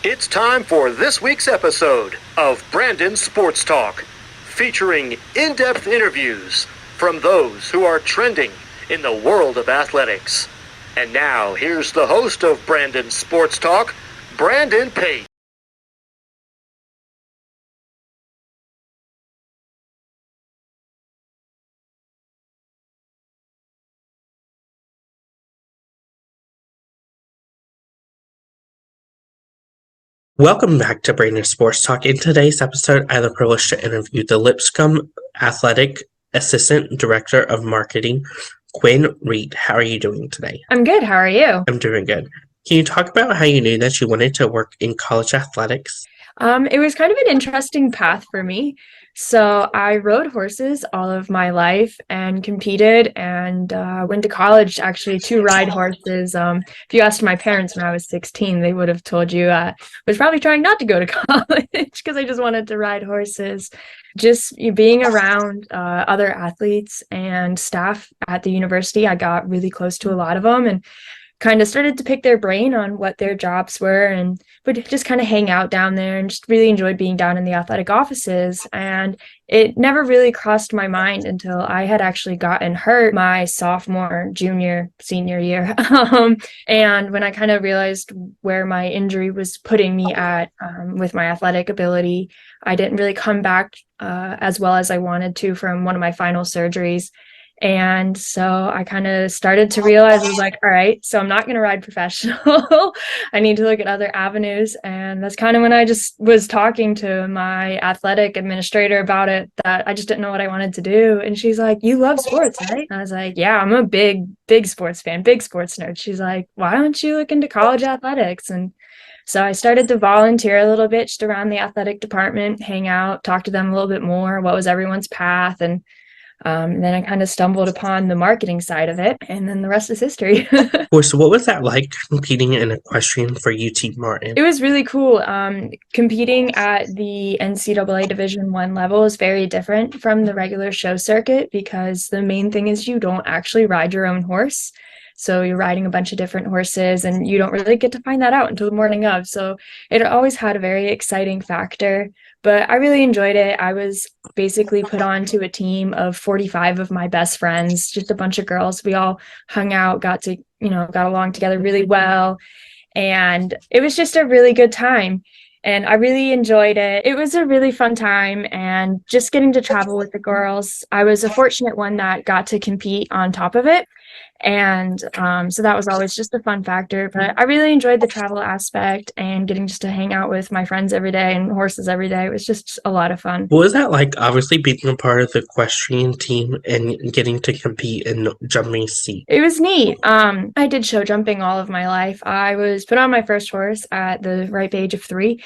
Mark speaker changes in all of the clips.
Speaker 1: It's time for this week's episode of Brandon Sports Talk, featuring in-depth interviews from those who are trending in the world of athletics. And now, here's the host of Brandon Sports Talk, Brandon Pate.
Speaker 2: Welcome back to Brandon Sports Talk. In today's episode, I have the privilege to interview the Lipscomb Athletic Assistant Director of Marketing, Quinn Reed. How are you doing today?
Speaker 3: I'm good. How are you?
Speaker 2: I'm doing good. Can you talk about how you knew that you wanted to work in college athletics?
Speaker 3: It was kind of an interesting path for me. So I rode horses all of my life and competed and went to college actually to ride horses. If you asked my parents when I was 16, they would have told you I was probably trying not to go to college because I just wanted to ride horses. Just being around other athletes and staff at the university, I got really close to a lot of them and kind of started to pick their brain on what their jobs were and would just kind of hang out down there and just really enjoyed being down in the athletic offices. And it never really crossed my mind until I had actually gotten hurt my sophomore, junior, senior year. And when I kind of realized where my injury was putting me at with my athletic ability, I didn't really come back as well as I wanted to from one of my final surgeries. And so I kind of started to realize, I was like, all right, so I'm not going to ride professional. I need to look at other avenues. And that's kind of when I just was talking to my athletic administrator about it, that I just didn't know what I wanted to do. And she's like, you love sports, right? And I was like, yeah, I'm a big sports fan, big sports nerd. She's like, why don't you look into college athletics? And so I started to volunteer a little bit just around the athletic department, hang out, talk to them a little bit more. What was everyone's path? And then I kind of stumbled upon the marketing side of it, and then the rest is history.
Speaker 2: So what was that like competing in equestrian for UT Martin?
Speaker 3: It was really cool. Competing at the NCAA Division I level is very different from the regular show circuit because the main thing is you don't actually ride your own horse. So you're riding a bunch of different horses and you don't really get to find that out until the morning of. So it always had a very exciting factor, but I really enjoyed it. I was basically put onto a team of 45 of my best friends, just a bunch of girls. We all hung out, got along together really well. And it was just a really good time. And I really enjoyed it. It was a really fun time and just getting to travel with the girls. I was a fortunate one that got to compete on top of it. And so that was always just a fun factor. But I really enjoyed the travel aspect and getting just to hang out with my friends every day and horses every day. It was just a lot of fun.
Speaker 2: What was that like, obviously being a part of the equestrian team and getting to compete in jumping seat?
Speaker 3: It was neat. I did show jumping all of my life. I was put on my first horse at the ripe age of 3.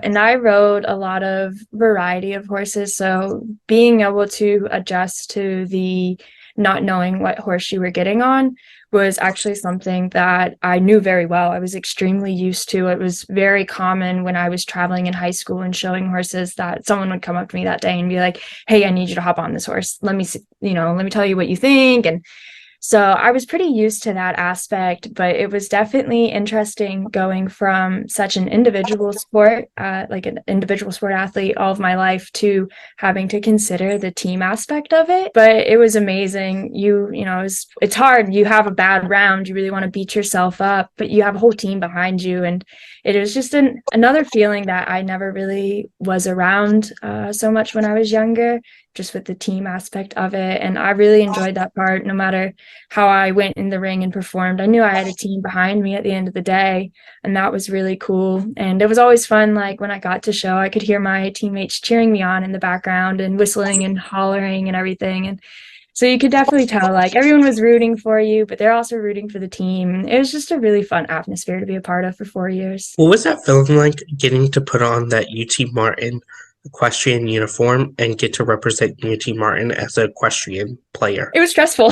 Speaker 3: And I rode a lot of variety of horses. So being able to adjust to the not knowing what horse you were getting on was actually something that I knew very well. I was extremely used to. It was very common when I was traveling in high school and showing horses that someone would come up to me that day and be like, hey, I need you to hop on this horse. Let me tell you what you think. And so I was pretty used to that aspect, but it was definitely interesting going from such an individual sport, like an individual sport athlete all of my life, to having to consider the team aspect of it. But it was amazing. It's hard. You have a bad round. You really want to beat yourself up, but you have a whole team behind you. And it was just another feeling that I never really was around so much when I was younger, just with the team aspect of it. And I really enjoyed that part. No matter how I went in the ring and performed, I knew I had a team behind me at the end of the day. And that was really cool. And it was always fun. Like when I got to show, I could hear my teammates cheering me on in the background and whistling and hollering and everything. And so you could definitely tell like everyone was rooting for you, but they're also rooting for the team. It was just a really fun atmosphere to be a part of for 4 years.
Speaker 2: What was that feeling like, getting to put on that UT Martin equestrian uniform and get to represent UT Martin as an equestrian player?
Speaker 3: It was stressful.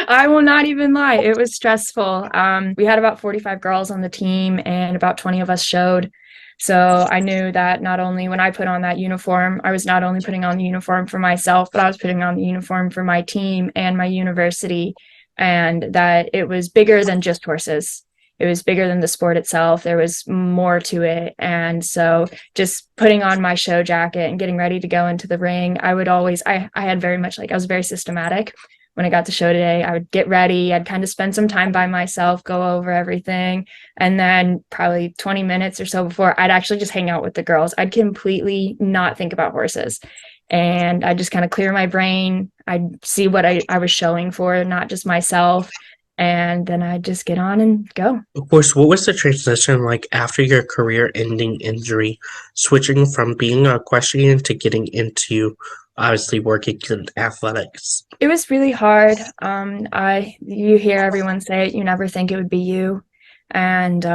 Speaker 3: I will not even lie. It was stressful. We had about 45 girls on the team and about 20 of us showed. So I knew that not only when I put on that uniform, I was not only putting on the uniform for myself, but I was putting on the uniform for my team and my university, and that it was bigger than just horses. It was bigger than the sport itself. There was more to it. And so just putting on my show jacket and getting ready to go into the ring, I had very much I was very systematic. When I got to show day, I would get ready. I'd kind of spend some time by myself, go over everything. And then probably 20 minutes or so before, I'd actually just hang out with the girls. I'd completely not think about horses. And I just kind of clear my brain. I'd see what I was showing for, not just myself. And then I'd just get on and go.
Speaker 2: Of course, what was the transition like after your career-ending injury, switching from being a equestrian to getting into obviously working in athletics?
Speaker 3: It was really hard. You hear everyone say it, you never think it would be you. And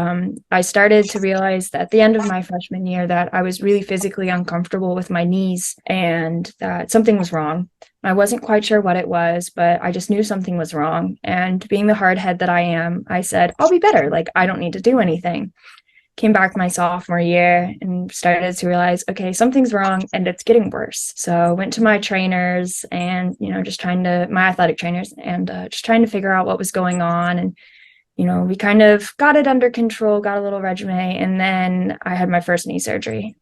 Speaker 3: I started to realize that at the end of my freshman year that I was really physically uncomfortable with my knees and that something was wrong. I wasn't quite sure what it was, but I just knew something was wrong. And being the hard head that I am, I said, I'll be better. I don't need to do anything. Came back my sophomore year and started to realize, okay, something's wrong and it's getting worse. So went to my trainers and, my athletic trainers and just trying to figure out what was going on. And we kind of got it under control, got a little regimen, and then I had my first knee surgery.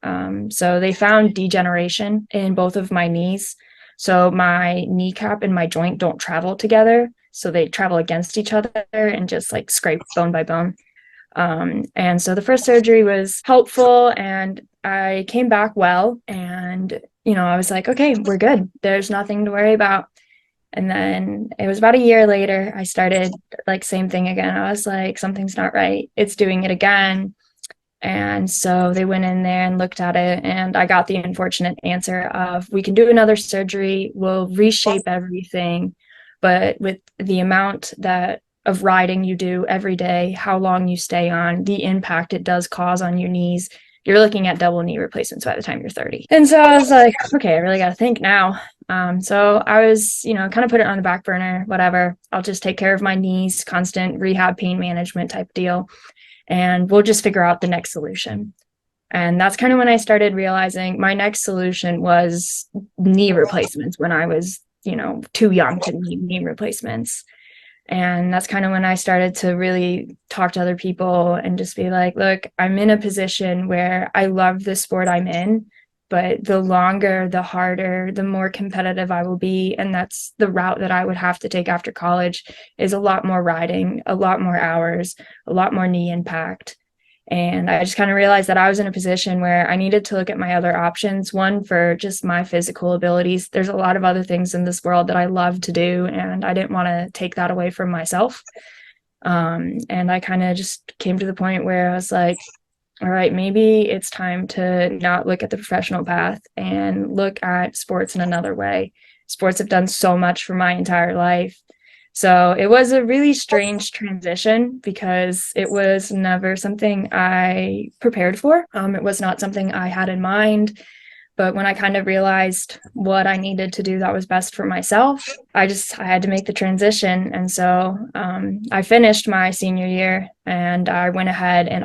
Speaker 3: So they found degeneration in both of my knees. So my kneecap and my joint don't travel together. So they travel against each other and just scrape bone by bone. And so the first surgery was helpful and I came back well. And, I was like, okay, we're good. There's nothing to worry about. And then it was about a year later, I started same thing again. I was like, something's not right. It's doing it again. And so they went in there and looked at it and I got the unfortunate answer of, we can do another surgery. We'll reshape everything. But with the amount of riding you do every day, how long you stay on, the impact it does cause on your knees, you're looking at double knee replacements by the time you're 30. And so I was like, okay, I really got to think now. So I was, kind of put it on the back burner, whatever. I'll just take care of my knees, constant rehab pain management type deal. And we'll just figure out the next solution. And that's kind of when I started realizing my next solution was knee replacements when I was, too young to need knee replacements. And that's kind of when I started to really talk to other people and just be like, look, I'm in a position where I love the sport I'm in, but the longer, the harder, the more competitive I will be. And that's the route that I would have to take after college is a lot more riding, a lot more hours, a lot more knee impact. And I just kind of realized that I was in a position where I needed to look at my other options. One, for just my physical abilities. There's a lot of other things in this world that I love to do, and I didn't want to take that away from myself. And I kind of just came to the point where I was like, all right, maybe it's time to not look at the professional path and look at sports in another way. Sports have done so much for my entire life. So it was a really strange transition because it was never something I prepared for. It was not something I had in mind. But when I kind of realized what I needed to do that was best for myself, I had to make the transition. And so I finished my senior year and I went ahead and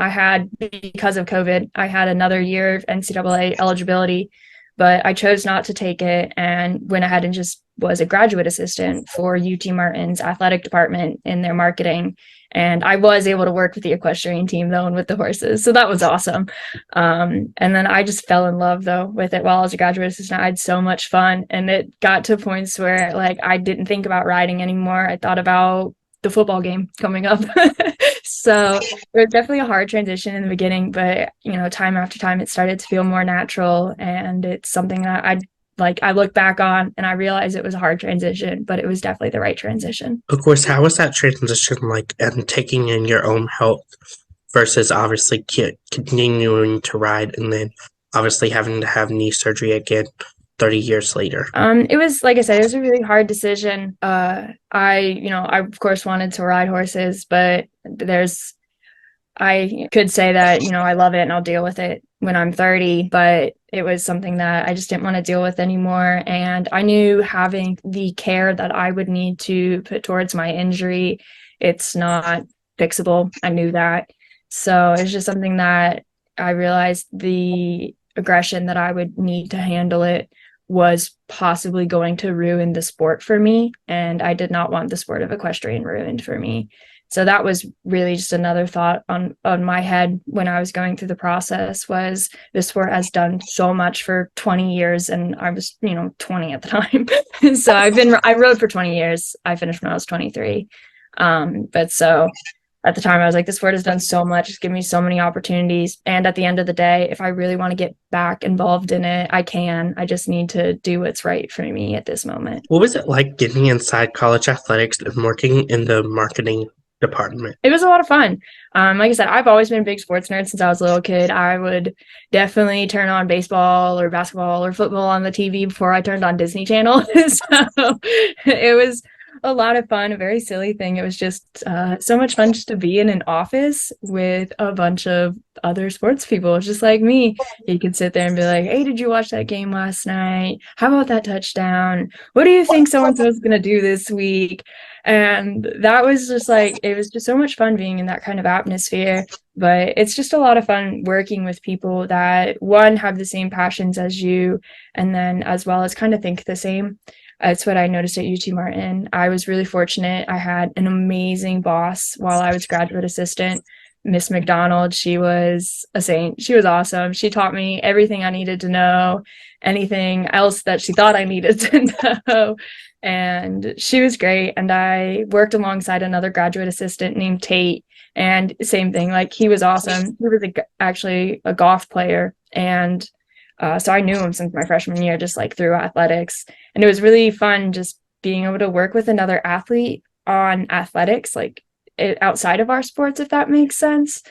Speaker 3: because of COVID, I had another year of NCAA eligibility, but I chose not to take it and went ahead and just was a graduate assistant for UT Martin's athletic department in their marketing. And I was able to work with the equestrian team though, and with the horses. So that was awesome. And then I just fell in love though with it while I was a graduate assistant. I had so much fun. And it got to points where I didn't think about riding anymore. I thought about the football game coming up. So it was definitely a hard transition in the beginning, but time after time, it started to feel more natural. And it's something that I look back on and I realize it was a hard transition, but it was definitely the right transition.
Speaker 2: Of course, how was that transition like and taking in your own health versus obviously continuing to ride and then obviously having to have knee surgery again 30 years later?
Speaker 3: It was, like I said, it was a really hard decision. I of course wanted to ride horses, but I could say that, I love it and I'll deal with it when I'm 30, but it was something that I just didn't want to deal with anymore. And I knew having the care that I would need to put towards my injury, it's not fixable. I knew that. So it's just something that I realized the aggression that I would need to handle it was possibly going to ruin the sport for me. And I did not want the sport of equestrian ruined for me. So that was really just another thought on my head when I was going through the process, was this sport has done so much for 20 years, and I was, 20 at the time. So I rode for 20 years. I finished when I was 23. But so at the time I was like, this sport has done so much, it's given me so many opportunities. And at the end of the day, if I really want to get back involved in it, I can. I just need to do what's right for me at this moment.
Speaker 2: What was it like getting inside college athletics and working in the marketing department?
Speaker 3: It was a lot of fun. Like I said, I've always been a big sports nerd since I was a little kid. I would definitely turn on baseball or basketball or football on the TV before I turned on Disney Channel. So it was a lot of fun, a very silly thing. It was just so much fun just to be in an office with a bunch of other sports people, just like me. You could sit there and be like, hey, did you watch that game last night? How about that touchdown? What do you think so-and-so is going to do this week? And that was just like, it was just so much fun being in that kind of atmosphere. But it's just a lot of fun working with people that, one, have the same passions as you, and then as well as kind of think the same. It's what I noticed at UT Martin. I was really fortunate. I had an amazing boss while I was graduate assistant, Miss McDonald. She was a saint. She was awesome. She taught me everything I needed to know, anything else that she thought I needed to know. And she was great. And I worked alongside another graduate assistant named Tate. And same thing, like, he was awesome. He was actually a golf player. And so I knew him since my freshman year, just like through athletics. And it was really fun just being able to work with another athlete on athletics, like outside of our sports, if that makes sense.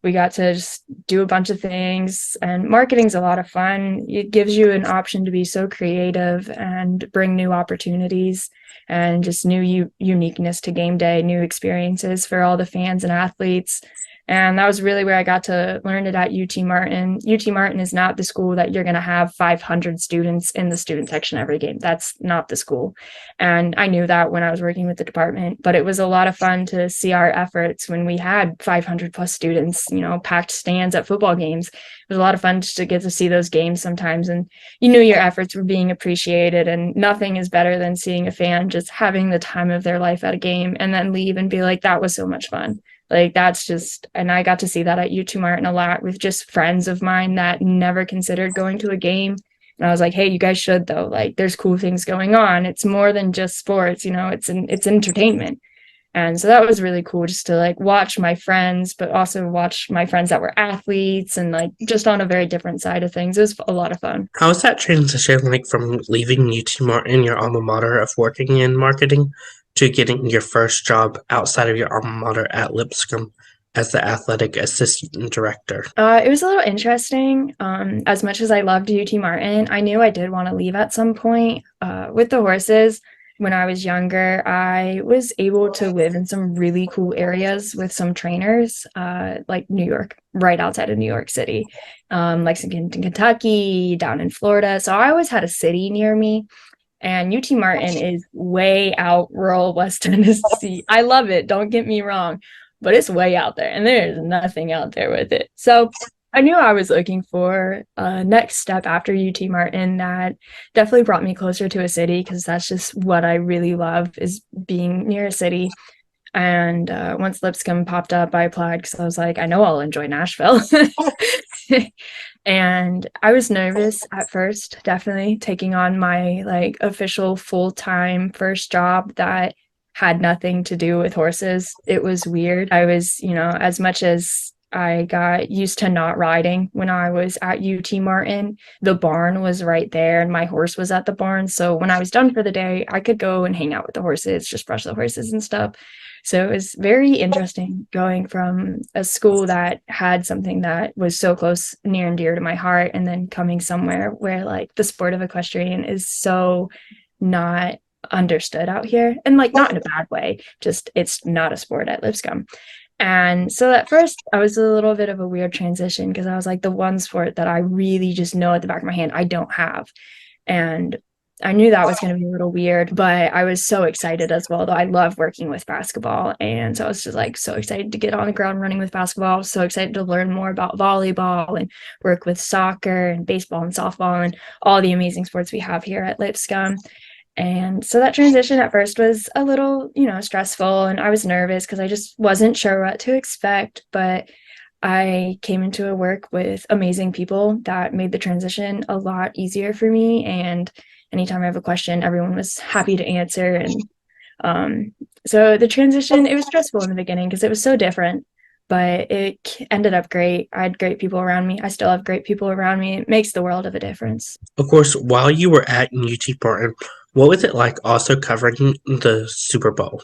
Speaker 3: We got to just do a bunch of things, and marketing's a lot of fun. It gives you an option to be so creative and bring new opportunities and just new uniqueness to game day, new experiences for all the fans and athletes. And that was really where I got to learn it at UT Martin. UT Martin is not the school that you're going to have 500 students in the student section every game. That's not the school. And I knew that when I was working with the department, but it was a lot of fun to see our efforts when we had 500 plus students, packed stands at football games. It was a lot of fun just to get to see those games sometimes. And you knew your efforts were being appreciated, and nothing is better than seeing a fan just having the time of their life at a game and then leave and be like, that was so much fun. Like, that's just, and I got to see that at UT Martin a lot with just friends of mine that never considered going to a game. And I was like, hey, you guys should, though. Like, there's cool things going on. It's more than just sports, it's entertainment. And so that was really cool, just to like watch my friends, but also watch my friends that were athletes, and like just on a very different side of things. It was a lot of fun.
Speaker 2: How was that transition like from leaving UT Martin, your alma mater, of working in marketing, to getting your first job outside of your alma mater at Lipscomb as the athletic assistant director?
Speaker 3: It was a little interesting. As much as I loved UT Martin, I knew I did want to leave at some point. With the horses, when I was younger, I was able to live in some really cool areas with some trainers, like New York, right outside of New York City, Lexington, Kentucky, down in Florida. So I always had a city near me. And UT Martin is way out rural West Tennessee. I love it, don't get me wrong, but it's way out there, and there's nothing out there with it. So I knew I was looking for a next step after UT Martin that definitely brought me closer to a city, because that's just what I really love, is being near a city. And once Lipscomb popped up, I applied because I was like, I know I'll enjoy Nashville. And I was nervous at first, definitely taking on my like official full-time first job that had nothing to do with horses. It was weird. I was, as much as I got used to not riding when I was at UT Martin, the barn was right there and my horse was at the barn. So when I was done for the day, I could go and hang out with the horses, just brush the horses and stuff. So it was very interesting going from a school that had something that was so close, near and dear to my heart, and then coming somewhere where like the sport of equestrian is so not understood out here, and like not in a bad way, just it's not a sport at Lipscomb. And so at first I was a little bit of a weird transition, because I was like, the one sport that I really just know at the back of my hand I don't have. And I knew that was going to be a little weird, but I was so excited as well, though. I love working with basketball. And so I was just like so excited to get on the ground running with basketball. So excited to learn more about volleyball and work with soccer and baseball and softball and all the amazing sports we have here at Lipscomb. And so that transition at first was a little, stressful, and I was nervous because I just wasn't sure what to expect. But I came into a work with amazing people that made the transition a lot easier for me. And anytime I have a question, everyone was happy to answer. And so the transition, it was stressful in the beginning because it was so different, but it ended up great. I had great people around me. I still have great people around me. It makes the world of a difference.
Speaker 2: Of course, while you were at UT Barton, what was it like also covering the Super Bowl?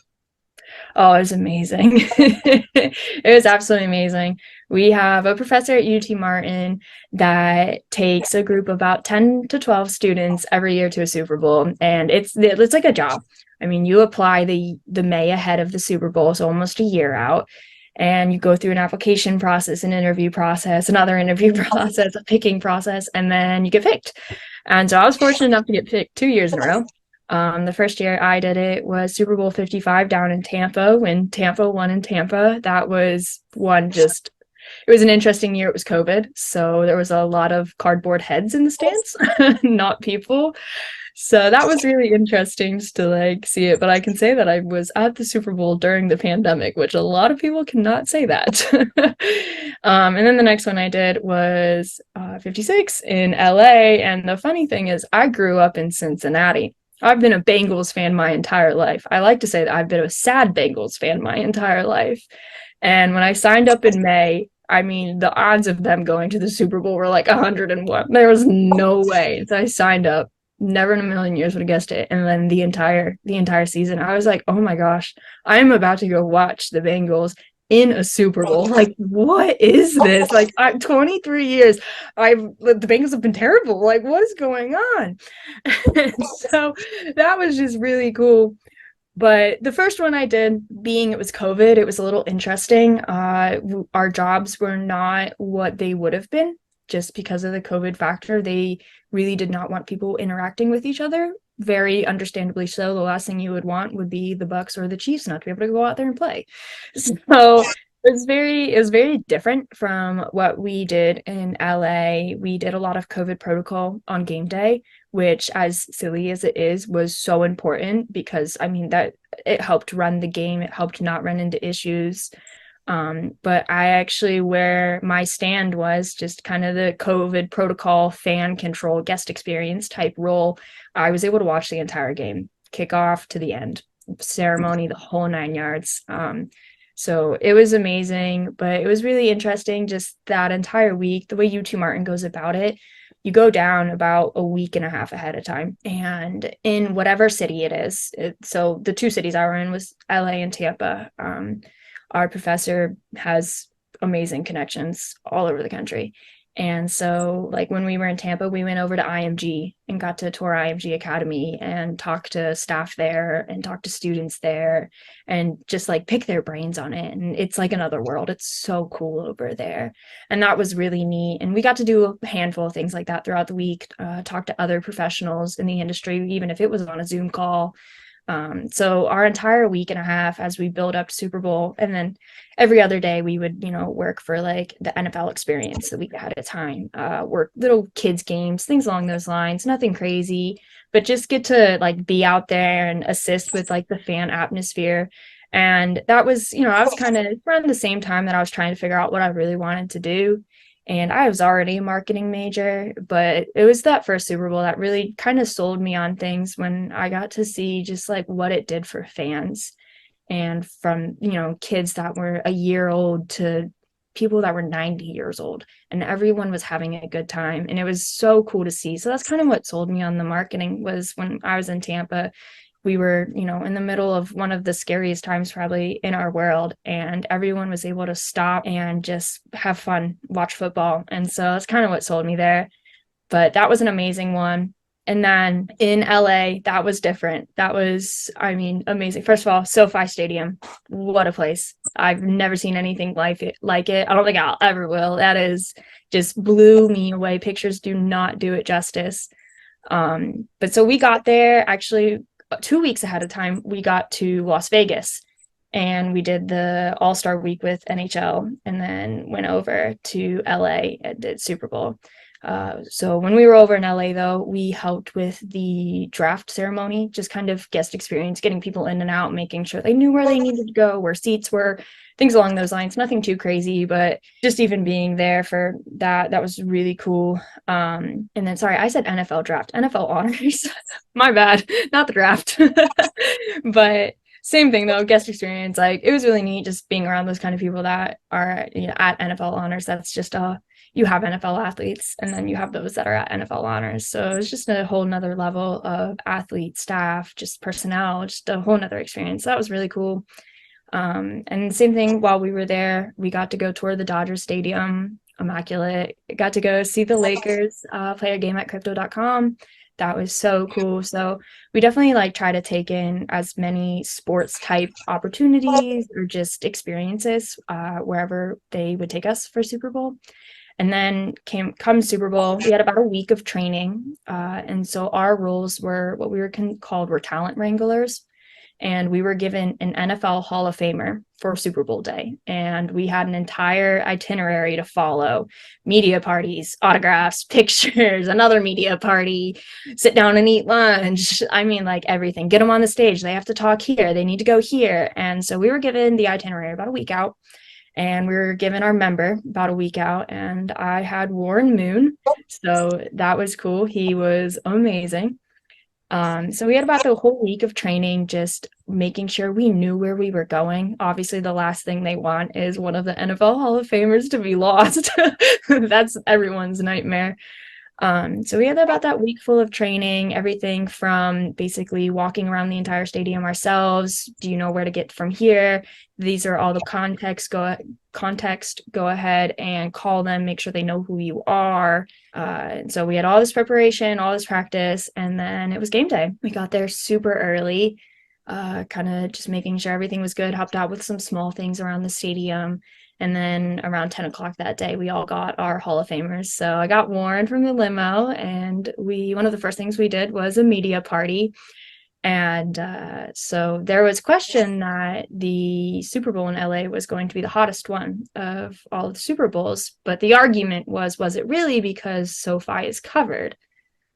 Speaker 3: Oh, it was amazing. It was absolutely amazing. We have a professor at UT Martin that takes a group of about 10 to 12 students every year to a Super Bowl, and it's like a job. I mean, you apply the May ahead of the Super Bowl, so almost a year out, and you go through an application process, an interview process, another interview process, a picking process, and then you get picked. And so I was fortunate enough to get picked 2 years in a row. The first year I did it was Super Bowl 55 down in Tampa when Tampa won in Tampa. That was it was an interesting year. It was COVID, so there was a lot of cardboard heads in the stands, not people. So that was really interesting just to see it. But I can say that I was at the Super Bowl during the pandemic, which a lot of people cannot say that. And then the next one I did was 56 in LA. And the funny thing is, I grew up in Cincinnati. I've been a Bengals fan my entire life. I like to say that I've been a sad Bengals fan my entire life. And when I signed up in May, I mean, the odds of them going to the Super Bowl were like 101. There was no way. So I signed up. Never in a million years would have guessed it. And then the entire season, I was like, oh my gosh, I'm about to go watch the Bengals in a Super Bowl. Like, what is this? Like, I'm 23 years. The Bengals have been terrible. Like, what is going on? So that was just really cool. But the first one I did, being it was COVID, it was a little interesting. Our jobs were not what they would have been just because of the COVID factor. They really did not want people interacting with each other. Very understandably so. The last thing you would want would be the Bucks or the Chiefs not to be able to go out there and play. So it was very different from what we did in LA. We did a lot of COVID protocol on game day, which, as silly as it is, was so important because I mean that it helped run the game, it helped not run into issues. But I actually, where my stand was just kind of the COVID protocol fan control guest experience type role, I was able to watch the entire game, kickoff to the end, ceremony, the whole 9 yards. So it was amazing, but it was really interesting just that entire week, the way UT Martin goes about it. You go down about a week and a half ahead of time, and in whatever city it is. So the two cities I were in was LA and Tampa. Our professor has amazing connections all over the country. And so, when we were in Tampa, we went over to IMG and got to tour IMG Academy and talk to staff there and talk to students there and just pick their brains on it. And it's like another world. It's so cool over there. And that was really neat. And we got to do a handful of things like that throughout the week, talk to other professionals in the industry, even if it was on a Zoom call. So our entire week and a half as we build up to Super Bowl, and then every other day we would, work for the NFL experience the week ahead of time, work little kids games, things along those lines, nothing crazy, but just get to be out there and assist with the fan atmosphere. And that was, I was kind of around the same time that I was trying to figure out what I really wanted to do. And I was already a marketing major, but it was that first Super Bowl that really kind of sold me on things when I got to see just what it did for fans, and from, kids that were a year old to people that were 90 years old, and everyone was having a good time. And it was so cool to see. So that's kind of what sold me on the marketing. Was when I was in Tampa, we were, in the middle of one of the scariest times probably in our world, and everyone was able to stop and just have fun, watch football. And so that's kind of what sold me there. But that was an amazing one. And then in LA, that was different. That was, I mean, amazing. First of all, SoFi Stadium, what a place. I've never seen anything like it. I don't think I'll ever will. That is just blew me away. Pictures do not do it justice. But so we got there actually 2 weeks ahead of time. We got to Las Vegas and we did the All-Star week with NHL, and then went over to LA and did Super Bowl. So when we were over in LA, though, we helped with the draft ceremony, just kind of guest experience, getting people in and out, making sure they knew where they needed to go, where seats were, things along those lines. Nothing too crazy, but just even being there for that was really cool. And then, sorry, I said NFL draft, NFL honors. My bad, not the draft. But same thing though, guest experience. Like it was really neat just being around those kind of people that are, at NFL honors. That's just you have NFL athletes and then you have those that are at NFL honors. So it's just a whole nother level of athlete, staff, just personnel, just a whole nother experience. That was really cool. And same thing while we were there, we got to go tour the Dodgers Stadium, immaculate. Got to go see the Lakers play a game at crypto.com. That was so cool. So we definitely try to take in as many sports type opportunities or just experiences wherever they would take us for Super Bowl. And then come Super Bowl, we had about a week of training. And so our roles were what we were called were talent wranglers. And we were given an NFL Hall of Famer for Super Bowl day. And we had an entire itinerary to follow: media parties, autographs, pictures, another media party, sit down and eat lunch. I mean, everything. Get them on the stage. They have to talk here. They need to go here. And so we were given the itinerary about a week out. And we were given our member about a week out. And I had Warren Moon. So that was cool. He was amazing. So we had about the whole week of training, just making sure we knew where we were going. Obviously, the last thing they want is one of the NFL Hall of Famers to be lost. That's everyone's nightmare. So we had about that week full of training, everything from basically walking around the entire stadium ourselves. Do you know where to get from here? These are all the context. Go ahead and call them, make sure they know who you are. So we had all this preparation, all this practice, and then it was game day. We got there super early, kind of just making sure everything was good, helped out with some small things around the stadium. And then around 10 o'clock that day, we all got our Hall of Famers. So I got Warren from the limo, and one of the first things we did was a media party. And so there was question that the Super Bowl in LA was going to be the hottest one of all of the Super Bowls. But the argument was it really, because SoFi is covered?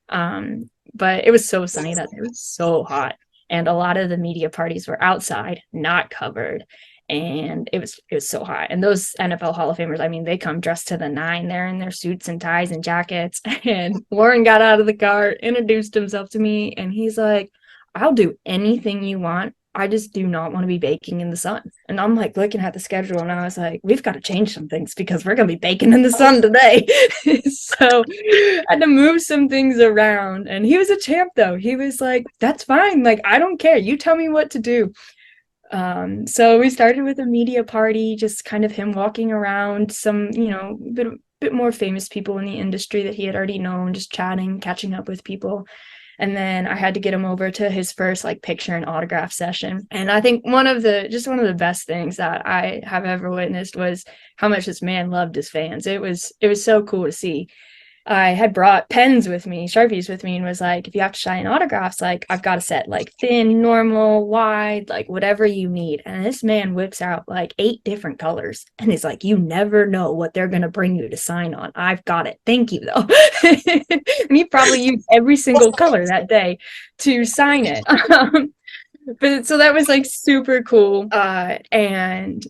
Speaker 3: But it was so sunny that it was so hot. And a lot of the media parties were outside, not covered. And it was so hot. And those NFL Hall of Famers, I mean, they come dressed to the nine. They're in their suits and ties and jackets. And Warren got out of the car, introduced himself to me, and he's like, "I'll do anything you want. I just do not want to be baking in the sun." And I'm looking at the schedule, and I was like, we've got to change some things because we're going to be baking in the sun today. So I had to move some things around. And he was a champ, though. He was like, "That's fine. I don't care. You tell me what to do." So we started with a media party, just kind of him walking around, some, bit more famous people in the industry that he had already known, just chatting, catching up with people. And then I had to get him over to his first picture and autograph session. And I think one of the best things that I have ever witnessed was how much this man loved his fans. It was so cool to see. I had brought pens with me, Sharpies with me, and was like, "If you have to sign autographs, I've got a set, thin, normal, wide, whatever you need." And this man whips out 8 different colors. And he's like, "You never know what they're going to bring you to sign on. I've got it. Thank you, though." And he probably used every single color that day to sign it. But so that was super cool. And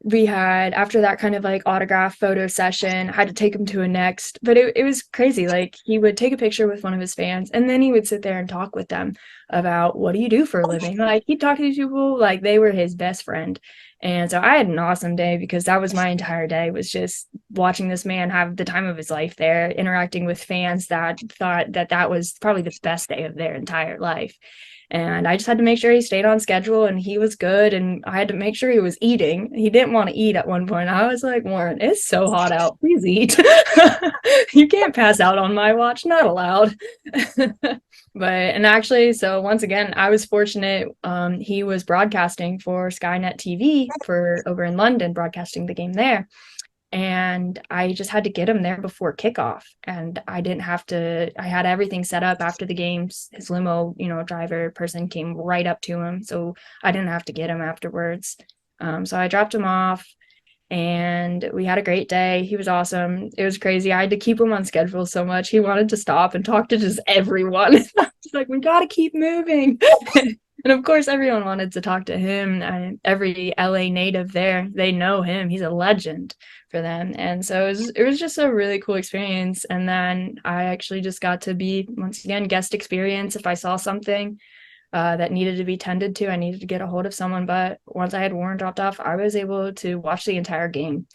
Speaker 3: we had, after that kind of autograph photo session, I had to take him to a next, but it was crazy. He would take a picture with one of his fans, and then he would sit there and talk with them about, what do you do for a living? He'd talk to these people like they were his best friend. And so I had an awesome day, because that was my entire day, was just watching this man have the time of his life there, interacting with fans that thought that was probably the best day of their entire life. And I just had to make sure he stayed on schedule and he was good. And I had to make sure he was eating. He didn't want to eat at one point. I was like, "Warren, it's so hot out. Please eat." You can't pass out on my watch. Not allowed. And actually, so once again, I was fortunate. He was broadcasting for Skynet TV for over in London, broadcasting the game there. And I just had to get him there before kickoff. And I had everything set up after the games. His limo, driver person came right up to him. So I didn't have to get him afterwards. So I dropped him off. and we had a great day. He was awesome. It was crazy. I had to keep him on schedule so much. He wanted to stop and talk to just everyone. It's like, we got to keep moving. And of course, everyone wanted to talk to him. Every LA native there, they know him. He's a legend for them. And so it was just a really cool experience. And then I actually just got to be, once again, guest experience. If I saw something that needed to be tended to, I needed to get a hold of someone. But once I had Warren dropped off, I was able to watch the entire game.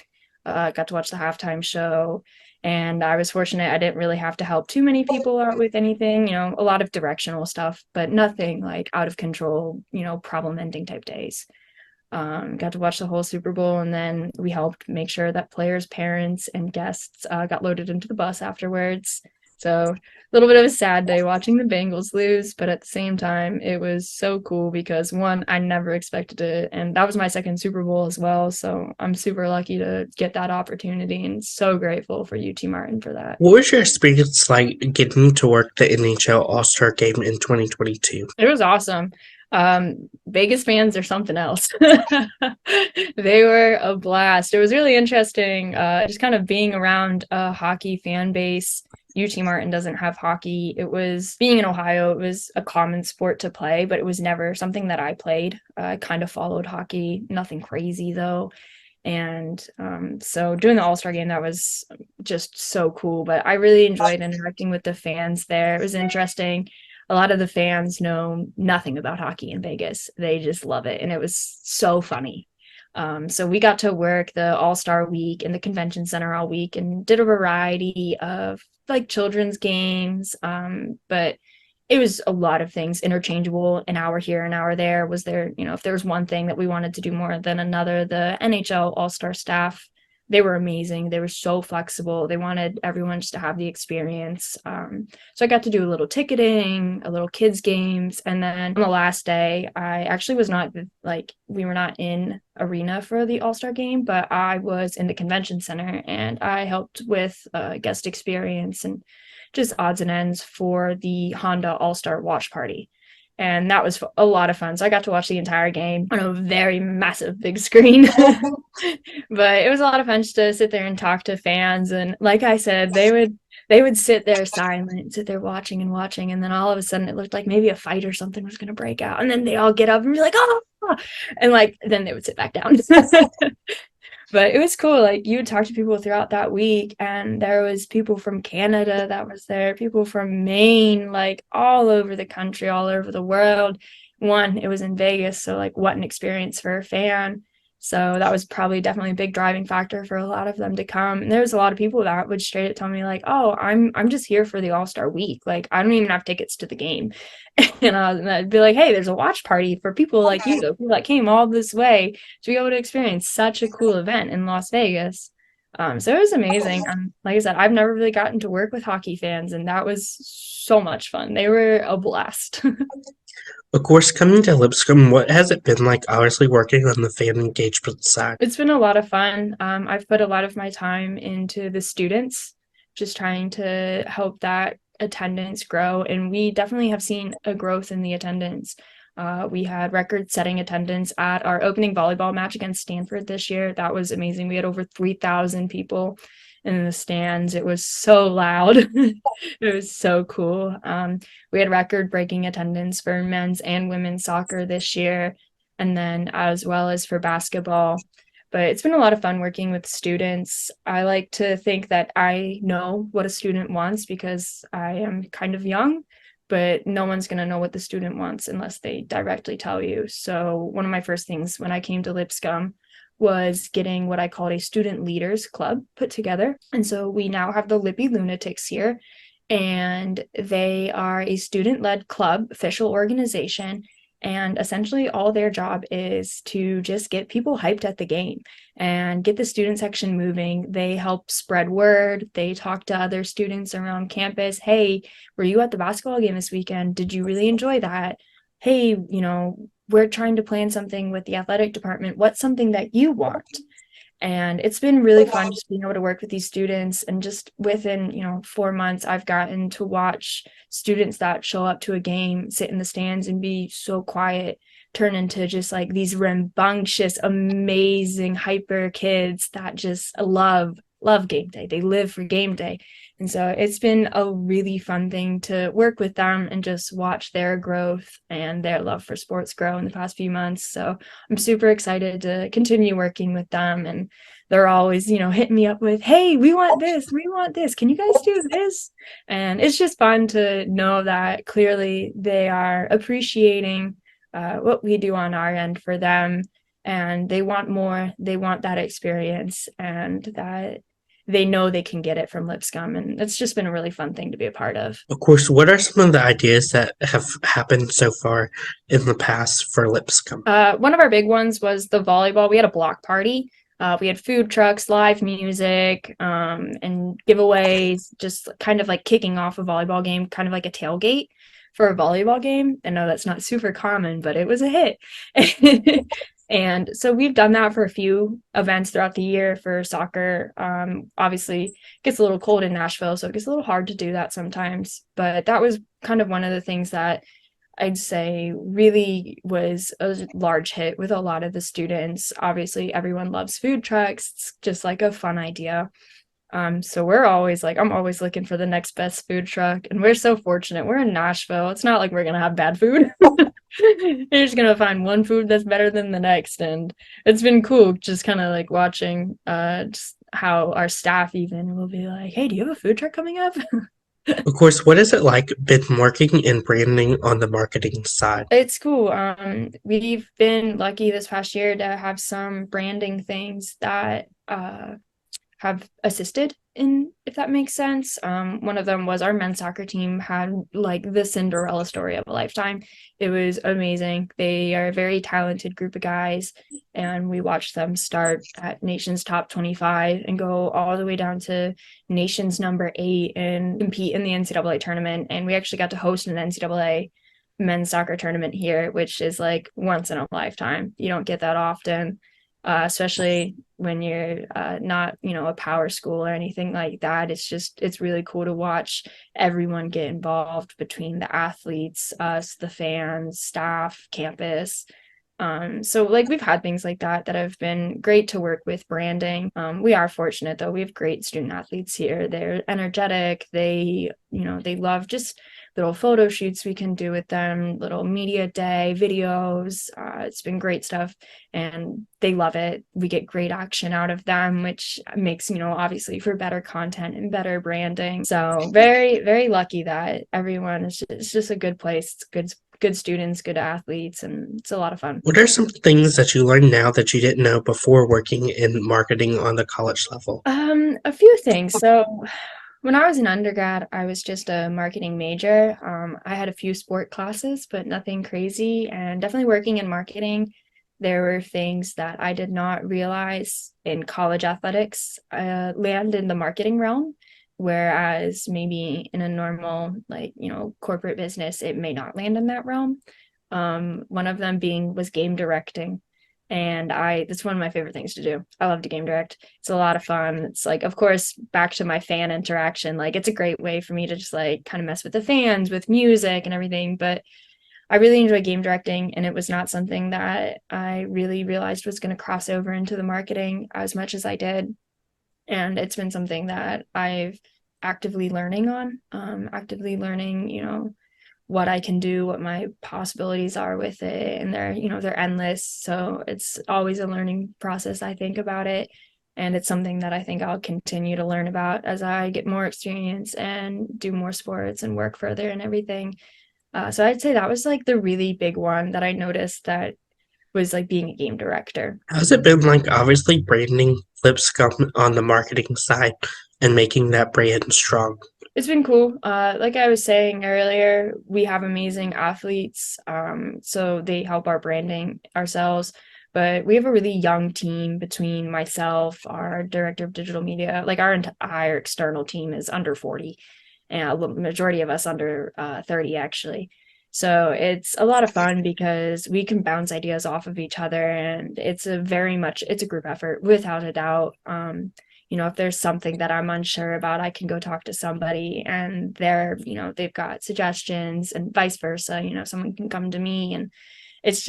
Speaker 3: Got to watch the halftime show. And I was fortunate I didn't really have to help too many people out with anything, a lot of directional stuff, but nothing like out of control, problem ending type days. Got to watch the whole Super Bowl, and then we helped make sure that players, parents, and guests got loaded into the bus afterwards. So a little bit of a sad day watching the Bengals lose, but at the same time, it was so cool because one, I never expected it, and that was my second Super Bowl as well. So I'm super lucky to get that opportunity, and so grateful for UT Martin for that.
Speaker 2: What was your experience like getting to work the NHL All-Star Game in 2022?
Speaker 3: It was awesome. Vegas fans are something else. They were a blast. It was really interesting, just kind of being around a hockey fan base. UT Martin doesn't have hockey. It was, being in Ohio, it was a common sport to play, but it was never something that I played. I kind of followed hockey, nothing crazy though. And so doing the All-Star game, that was just so cool. But I really enjoyed interacting with the fans there. It was interesting. A lot of the fans know nothing about hockey in Vegas. They just love it. And it was so funny. So we got to work the All-Star week in the convention center all week and did a variety of like children's games. But it was a lot of things interchangeable, an hour here, an hour there. Was there, if there was one thing that we wanted to do more than another, the NHL All-Star staff, they were amazing. They were so flexible. They wanted everyone just to have the experience. So I got to do a little ticketing, a little kids games. And then on the last day, I actually was not we were not in arena for the All-Star game, but I was in the convention center and I helped with guest experience and just odds and ends for the Honda All-Star watch party. And that was a lot of fun. So I got to watch the entire game on a very massive big screen. But it was a lot of fun just to sit there and talk to fans. And like I said, they would sit there silent, sit there watching, and then all of a sudden it looked like maybe a fight or something was going to break out. And then they all get up and be like, oh, and then they would sit back down. But it was cool. Like, you would talk to people throughout that week, and there was people from Canada that was there, people from Maine, like all over the country, all over the world. One, it was in Vegas, so like what an experience for a fan. So that was probably definitely a big driving factor for a lot of them to come. And there was a lot of people that would straight up tell me like, oh, I'm just here for the All-Star week. Like, I don't even have tickets to the game. And I'd be like, hey, there's a watch party for people like you, people that came all this way to be able to experience such a cool event in Las Vegas. So it was amazing. Like I said, I've never really gotten to work with hockey fans, and that was so much fun. They were a blast.
Speaker 2: Of course, coming to Lipscomb, what has it been like obviously working on the fan engagement side?
Speaker 3: It's been a lot of fun. I've put a lot of my time into the students, just trying to help that attendance grow. And we definitely have seen a growth in the attendance. We had record-setting attendance at our opening volleyball match against Stanford this year. That was amazing. We had over 3,000 people in the stands. It was so loud. It was so cool. We had record-breaking attendance for men's and women's soccer this year, and then as well as for basketball. But it's been a lot of fun working with students. I like to think that I know what a student wants because I am kind of young, but no one's going to know what the student wants unless they directly tell you. So one of my first things when I came to Lipscomb was getting what I called a student leaders club put together. And so we now have the Lippy Lunatics here, and they are a student-led club, official organization. And essentially all their job is to just get people hyped at the game and get the student section moving. They help spread word. They talk to other students around campus. Hey, were you at the basketball game this weekend? Did you really enjoy that? Hey, we're trying to plan something with the athletic department. What's something that you want? And it's been really fun just being able to work with these students. And just within, 4 months, I've gotten to watch students that show up to a game, sit in the stands and be so quiet, turn into just like these rambunctious, amazing, hyper kids that just love game day. They live for game day. And so it's been a really fun thing to work with them and just watch their growth and their love for sports grow in the past few months. So I'm super excited to continue working with them. And they're always, hitting me up with, hey, we want this. We want this. Can you guys do this? And it's just fun to know that clearly they are appreciating what we do on our end for them. And they want more. They want that experience, and that they know they can get it from Lipscomb. And it's just been a really fun thing to be a part of.
Speaker 2: Of course, what are some of the ideas that have happened so far in the past for Lipscomb?
Speaker 3: One of our big ones was the volleyball. We had a block party. We had food trucks, live music, and giveaways, just kind of like kicking off a volleyball game, kind of like a tailgate for a volleyball game. I know that's not super common, but it was a hit. And so we've done that for a few events throughout the year for soccer. Obviously, it gets a little cold in Nashville, so it gets a little hard to do that sometimes. But that was kind of one of the things that I'd say really was a large hit with a lot of the students. Obviously, everyone loves food trucks. It's just like a fun idea. So we're always like, I'm always looking for the next best food truck. And we're so fortunate. We're in Nashville. It's not like we're going to have bad food. You're just going to find one food that's better than the next. And it's been cool just kind of like watching just how our staff even will be like, hey, do you have a food truck coming up?
Speaker 2: Of course, what is it like been working in branding on the marketing side?
Speaker 3: It's cool. We've been lucky this past year to have some branding things that have assisted in, if that makes sense. One of them was our men's soccer team had like the Cinderella story of a lifetime. It was amazing. They are a very talented group of guys, and we watched them start at Nations Top 25 and go all the way down to Nations number 8 and compete in the NCAA tournament. And we actually got to host an NCAA men's soccer tournament here, which is like once in a lifetime. You don't get that often. Especially when you're not, a power school or anything like that. It's really cool to watch everyone get involved between the athletes, us, the fans, staff, campus. So like we've had things like that have been great to work with branding. We are fortunate though. We have great student athletes here. They're energetic. They love just little photo shoots we can do with them, little media day videos. It's been great stuff, and they love it. We get great action out of them, which makes, obviously for better content and better branding. So very, very lucky that everyone is it's just a good place. It's good students, good athletes, and it's a lot of fun.
Speaker 2: What are some things that you learn now that you didn't know before working in marketing on the college level?
Speaker 3: A few things. So when I was an undergrad, I was just a marketing major. I had a few sport classes, but nothing crazy. And definitely working in marketing, there were things that I did not realize in college athletics land in the marketing realm, whereas maybe in a normal, corporate business, it may not land in that realm. One of them was game directing. And that's one of my favorite things to do. I love to game direct. It's a lot of fun. It's like, of course, back to my fan interaction. Like, it's a great way for me to just like kind of mess with the fans with music and everything. But I really enjoy game directing, and it was not something that I really realized was going to cross over into the marketing as much as I did. And it's been something that I've actively learning, what I can do, what my possibilities are with it. And they're endless. So it's always a learning process, I think, about it. And it's something that I think I'll continue to learn about as I get more experience and do more sports and work further and everything. So I'd say that was like the really big one that I noticed that was like being a game director.
Speaker 2: How's it been like obviously branding Lipscomb on the marketing side and making that brand strong?
Speaker 3: It's been cool. Like I was saying earlier, we have amazing athletes. So they help our branding ourselves. But we have a really young team between myself, our director of digital media. Like our entire external team is under 40, and the majority of us under 30 actually. So it's a lot of fun because we can bounce ideas off of each other, and it's a group effort without a doubt. If there's something that I'm unsure about, I can go talk to somebody and they've got suggestions, and vice versa. Someone can come to me, and it's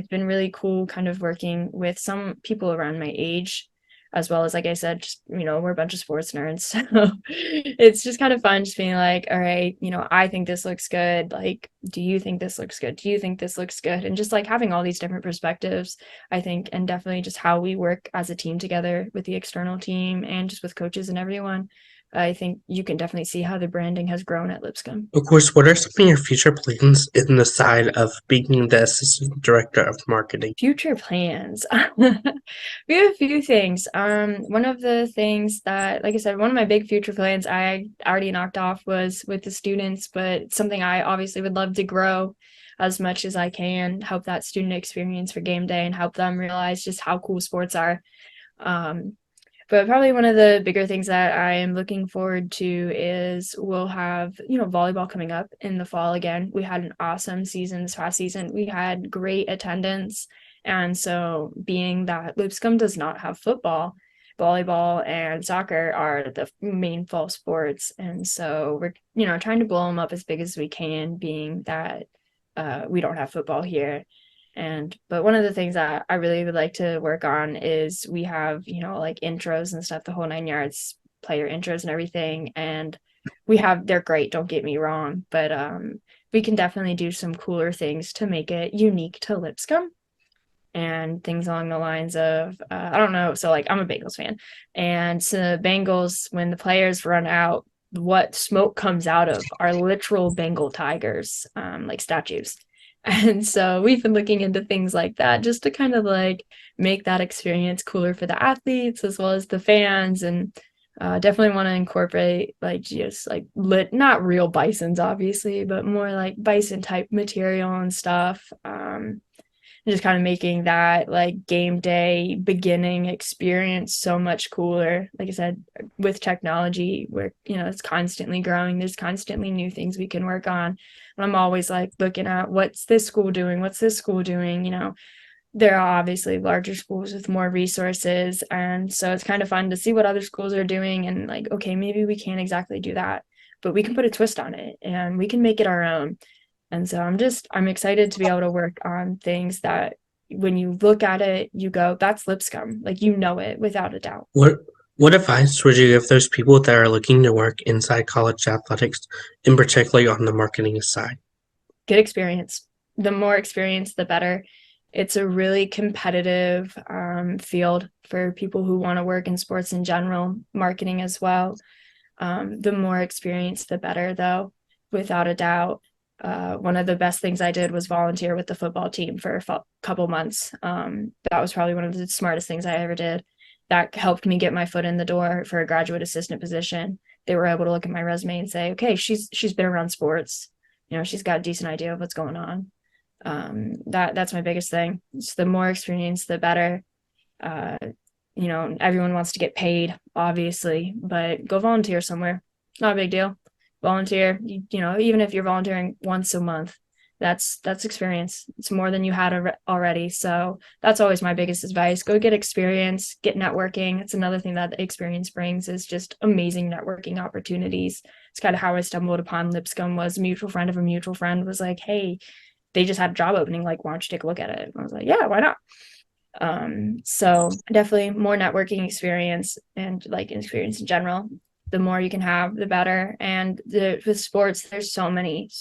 Speaker 3: been really cool kind of working with some people around my age, as well as, like I said, just we're a bunch of sports nerds. So it's just kind of fun just being like, all right, I think this looks good. Like, do you think this looks good? Do you think this looks good? And just like having all these different perspectives, I think, and definitely just how we work as a team together with the external team and just with coaches and everyone. I think you can definitely see how the branding has grown at Lipscomb.
Speaker 2: Of course, what are some of your future plans in the side of being the assistant director of marketing?
Speaker 3: Future plans. We have a few things. One of the things that, like I said, one of my big future plans I already knocked off was with the students, but it's something I obviously would love to grow as much as I can, help that student experience for game day and help them realize just how cool sports are. But probably one of the bigger things that I am looking forward to is we'll have, volleyball coming up in the fall again. We had an awesome season this past season. We had great attendance. And so being that Lipscomb does not have football, volleyball and soccer are the main fall sports. And so we're, trying to blow them up as big as we can, being that we don't have football here. But one of the things that I really would like to work on is we have, like intros and stuff, the whole 9 yards, player intros and everything. And they're great, don't get me wrong, but we can definitely do some cooler things to make it unique to Lipscomb, and things along the lines of, I don't know. So like, I'm a Bengals fan, and so the Bengals, when the players run out, what smoke comes out of are literal Bengal tigers, like statues. And so we've been looking into things like that just to kind of like make that experience cooler for the athletes as well as the fans. And definitely want to incorporate like just like not real bisons, obviously, but more like bison type material and stuff. And just kind of making that like game day beginning experience so much cooler. Like I said, with technology, where it's constantly growing, there's constantly new things we can work on. And I'm always like looking at what's this school doing, there are obviously larger schools with more resources, and so it's kind of fun to see what other schools are doing, and like, okay, maybe we can't exactly do that, but we can put a twist on it and we can make it our own. And so I'm excited to be able to work on things that when you look at it, you go, that's Lipscomb. Like, it without a doubt.
Speaker 2: What advice would you give those people that are looking to work inside college athletics, and particularly on the marketing side?
Speaker 3: Get experience. The more experience, the better. It's a really competitive field for people who want to work in sports in general, marketing as well. The more experience, the better, though, without a doubt. One of the best things I did was volunteer with the football team for a couple months. That was probably one of the smartest things I ever did. That helped me get my foot in the door for a graduate assistant position. They were able to look at my resume and say, okay, she's been around sports. She's got a decent idea of what's going on. That's my biggest thing. It's the more experience, the better. Everyone wants to get paid, obviously, but go volunteer somewhere. Not a big deal. Volunteer, even if you're volunteering once a month, that's experience. It's more than you had already. So that's always my biggest advice. Go get experience, get networking. It's another thing that the experience brings, is just amazing networking opportunities. It's kind of how I stumbled upon Lipscomb. Was a mutual friend of a mutual friend was like, hey, they just had a job opening, like, why don't you take a look at it? And I was like, yeah, why not? So definitely more networking experience, and like experience in general. The more you can have, the better. And with sports, there's so many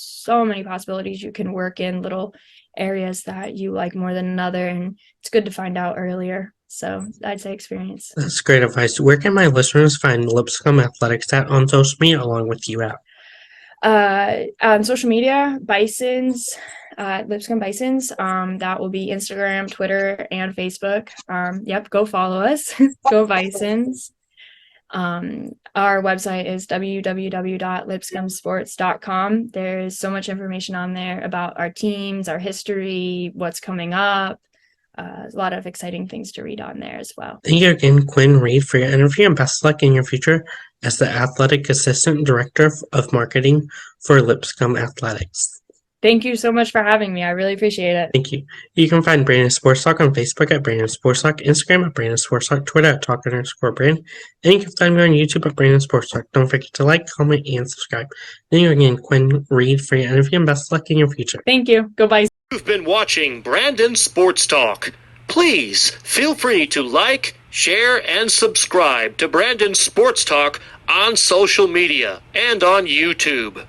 Speaker 3: possibilities. You can work in little areas that you like more than another, and it's good to find out earlier. So I'd say experience.
Speaker 2: That's great advice. Where can my listeners find Lipscomb Athletics along with you at?
Speaker 3: On social media, Bisons, Lipscomb Bisons. That will be Instagram, Twitter, and Facebook. Yep, go follow us. Go Bisons. Our website is www.lipscombsports.com. There's so much information on there about our teams, our history, what's coming up. A lot of exciting things to read on there as well.
Speaker 2: Thank you again, Quinn Reed, for your interview, and best of luck in your future as the Athletic Assistant Director of Marketing for Lipscomb Athletics.
Speaker 3: Thank you so much for having me. I really appreciate it.
Speaker 2: Thank you. You can find Brandon Sports Talk on Facebook at Brandon Sports Talk, Instagram at Brandon Sports Talk, Twitter at Talk_Brand, and you can find me on YouTube at Brandon Sports Talk. Don't forget to like, comment, and subscribe. Thank you again, Quinn Reed, for your interview, and best of luck in your future.
Speaker 3: Thank you. Go Bison.
Speaker 1: You've been watching Brandon Sports Talk. Please feel free to like, share, and subscribe to Brandon Sports Talk on social media and on YouTube.